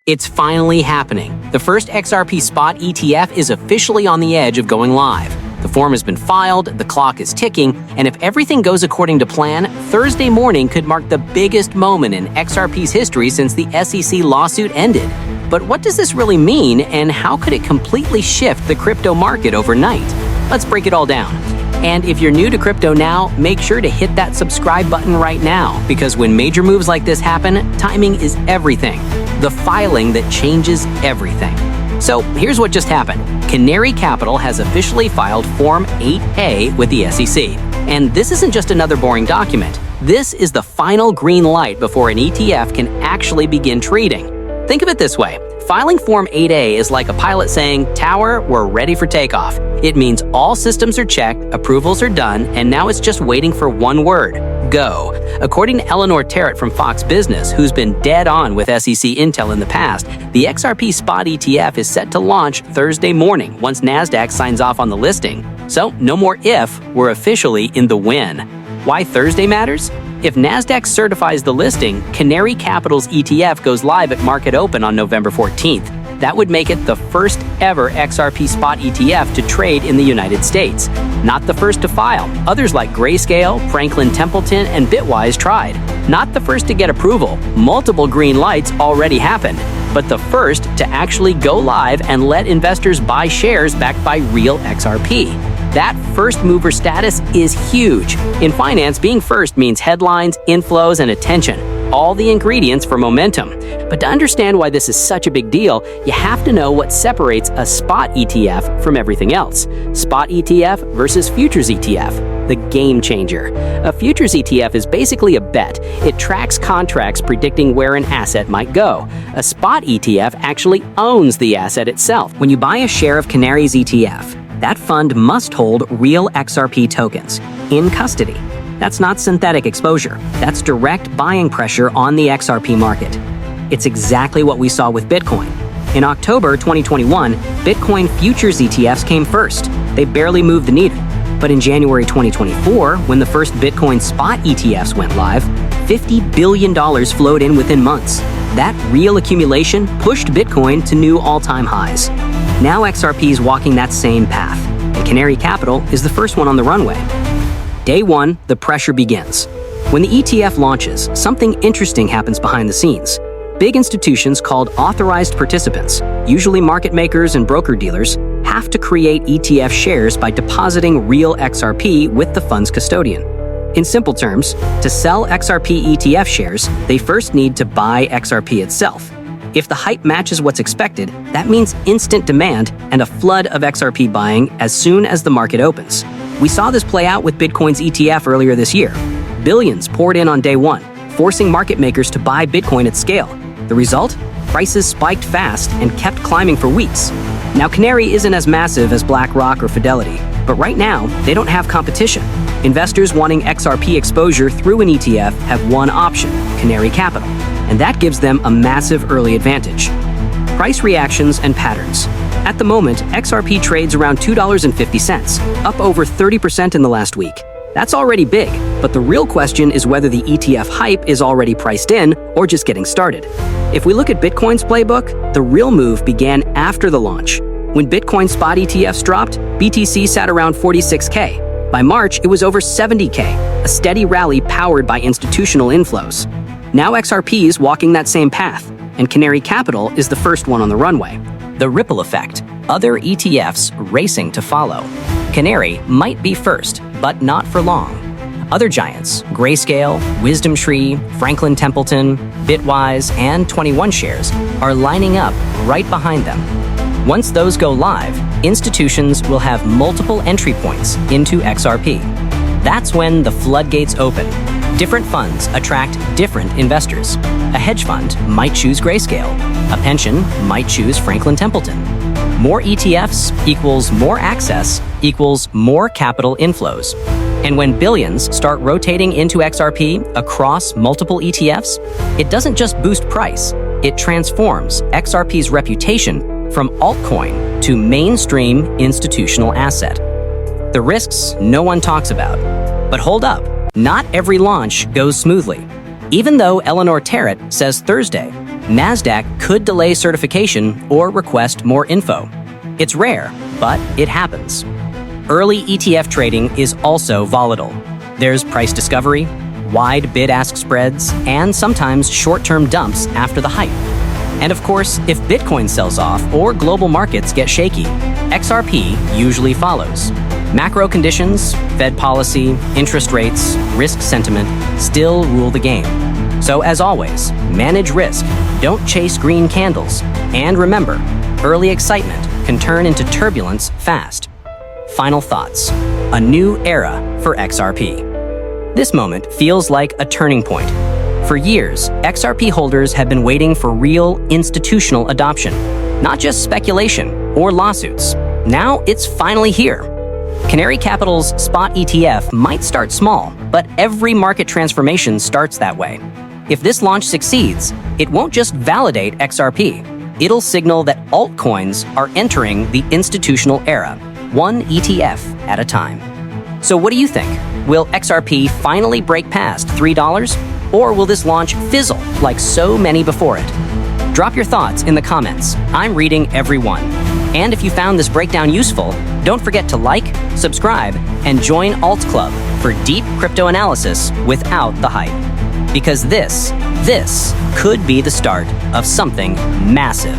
It's finally happening. The first XRP spot ETF is officially on the edge of going live. The form has been filed, the clock is ticking, and if everything goes according to plan, Thursday morning could mark the biggest moment in XRP's history since the SEC lawsuit ended. But what does this really mean, and how could it completely shift the crypto market overnight? Let's break it all down. And if you're new to crypto now, make sure to hit that subscribe button right now, because when major moves like this happen, timing is everything. The filing that changes everything. So here's what just happened. Canary Capital has officially filed Form 8A with the SEC. And this isn't just another boring document. This is the final green light before an ETF can actually begin trading. Think of it this way. Filing Form 8A is like a pilot saying, "Tower, we're ready for takeoff." It means all systems are checked, approvals are done, and now it's just waiting for one word: go. According to Eleanor Terrett from Fox Business, who's been dead on with SEC intel in the past, the XRP spot ETF is set to launch Thursday morning once NASDAQ signs off on the listing. So no more if, we're officially in the win. Why Thursday matters? If NASDAQ certifies the listing, Canary Capital's ETF goes live at market open on November 14th. That would make it the first ever XRP spot ETF to trade in the United States. Not the first to file. Others like Grayscale, Franklin Templeton, and Bitwise tried. Not the first to get approval. Multiple green lights already happened. But the first to actually go live and let investors buy shares backed by real XRP. That first mover status is huge. In finance, being first means headlines, inflows, and attention. All the ingredients for momentum. But to understand why this is such a big deal, you have to know what separates a spot ETF from everything else. Spot ETF versus futures ETF, the game changer. A futures ETF is basically a bet. It tracks contracts predicting where an asset might go. A spot ETF actually owns the asset itself. When you buy a share of Canary's ETF, that fund must hold real XRP tokens in custody. That's not synthetic exposure. That's direct buying pressure on the XRP market. It's exactly what we saw with Bitcoin. In October 2021, Bitcoin futures ETFs came first. They barely moved the needle. But in January 2024, when the first Bitcoin spot ETFs went live, $50 billion flowed in within months. That real accumulation pushed Bitcoin to new all-time highs. Now XRP is walking that same path, and Canary Capital is the first one on the runway. Day one, the pressure begins. When the ETF launches, something interesting happens behind the scenes. Big institutions called authorized participants, usually market makers and broker-dealers, have to create ETF shares by depositing real XRP with the fund's custodian. In simple terms, to sell XRP ETF shares, they first need to buy XRP itself. If the hype matches what's expected, that means instant demand and a flood of XRP buying as soon as the market opens. We saw this play out with Bitcoin's ETF earlier this year. Billions poured in on day one, forcing market makers to buy Bitcoin at scale. The result? Prices spiked fast and kept climbing for weeks. Now, Canary isn't as massive as BlackRock or Fidelity, but right now, they don't have competition. Investors wanting XRP exposure through an ETF have one option, Canary Capital, and that gives them a massive early advantage. Price reactions and patterns. At the moment, XRP trades around $2.50, up over 30% in the last week. That's already big, but the real question is whether the ETF hype is already priced in or just getting started. If we look at Bitcoin's playbook, the real move began after the launch. When Bitcoin spot ETFs dropped, BTC sat around 46K. By March, it was over 70K, a steady rally powered by institutional inflows. Now XRP is walking that same path, and Canary Capital is the first one on the runway. The ripple effect, other ETFs racing to follow. Canary might be first, but not for long. Other giants, Grayscale, Wisdom Tree, Franklin Templeton, Bitwise, and 21 Shares are lining up right behind them. Once those go live, institutions will have multiple entry points into XRP. That's when the floodgates open. Different funds attract different investors. A hedge fund might choose Grayscale. A pension might choose Franklin Templeton. More ETFs equals more access equals more capital inflows. And when billions start rotating into XRP across multiple ETFs, it doesn't just boost price, it transforms XRP's reputation from altcoin to mainstream institutional asset. The risks no one talks about. But hold up, not every launch goes smoothly. Even though Eleanor Terrett says Thursday, Nasdaq could delay certification or request more info. It's rare, but it happens. Early ETF trading is also volatile. There's price discovery, wide bid-ask spreads, and sometimes short-term dumps after the hype. And of course, if Bitcoin sells off or global markets get shaky, XRP usually follows. Macro conditions, Fed policy, interest rates, risk sentiment still rule the game. So as always, manage risk, don't chase green candles, and remember, early excitement can turn into turbulence fast. Final thoughts. A new era for XRP. This moment feels like a turning point. For years, XRP holders have been waiting for real institutional adoption, not just speculation or lawsuits. Now it's finally here. Canary Capital's spot ETF might start small, but every market transformation starts that way. If this launch succeeds, it won't just validate XRP. It'll signal that altcoins are entering the institutional era, one ETF at a time. So what do you think? Will XRP finally break past $3? Or will this launch fizzle like so many before it? Drop your thoughts in the comments. I'm reading every one. And if you found this breakdown useful, don't forget to like, subscribe, and join Alt Club for deep crypto analysis without the hype. Because this could be the start of something massive.